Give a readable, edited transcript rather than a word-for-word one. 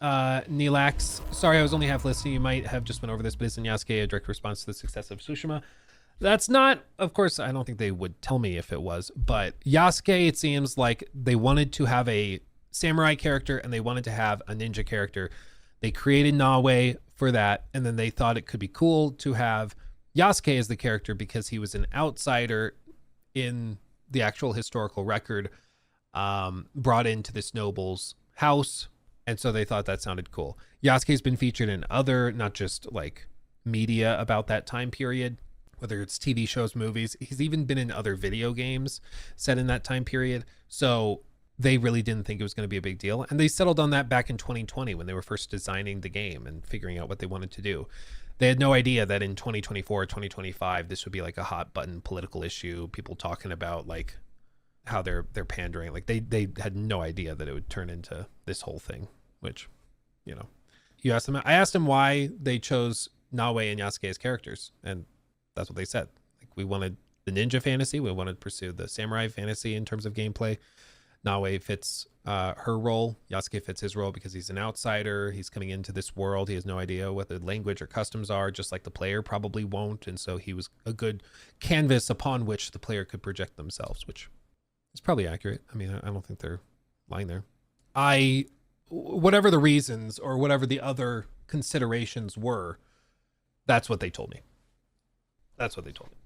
Neelax, sorry I was only half listening. You might have just went over this, but isn't Yasuke a direct response to the success of Tsushima? That's not, of course, I don't think they would tell me if it was, but Yasuke, it seems like they wanted to have a samurai character and they wanted to have a ninja character. They created Nawe for that, and then they thought it could be cool to have Yasuke as the character because he was an outsider in the actual historical record, brought into this noble's house, and so they thought that sounded cool. Yasuke's been featured in other, not just like media about that time period, whether it's TV shows, movies. He's even been in other video games set in that time period. So they really didn't think it was going to be a big deal. And they settled on that back in 2020 when they were first designing the game and figuring out what they wanted to do. They had no idea that in 2024, 2025, this would be like a hot button political issue. People talking about like how they're pandering. Like they had no idea that it would turn into this whole thing, which, you know, I asked them why they chose Nawe and Yasuke as characters. And that's what they said. Like, we wanted the ninja fantasy. We wanted to pursue the samurai fantasy in terms of gameplay. Nawe fits her role. Yasuke fits his role because he's an outsider. He's coming into this world. He has no idea what the language or customs are, just like the player probably won't. And so he was a good canvas upon which the player could project themselves, which is probably accurate. I mean, I don't think they're lying there. Whatever the reasons or whatever the other considerations were, that's what they told me. That's what they told me.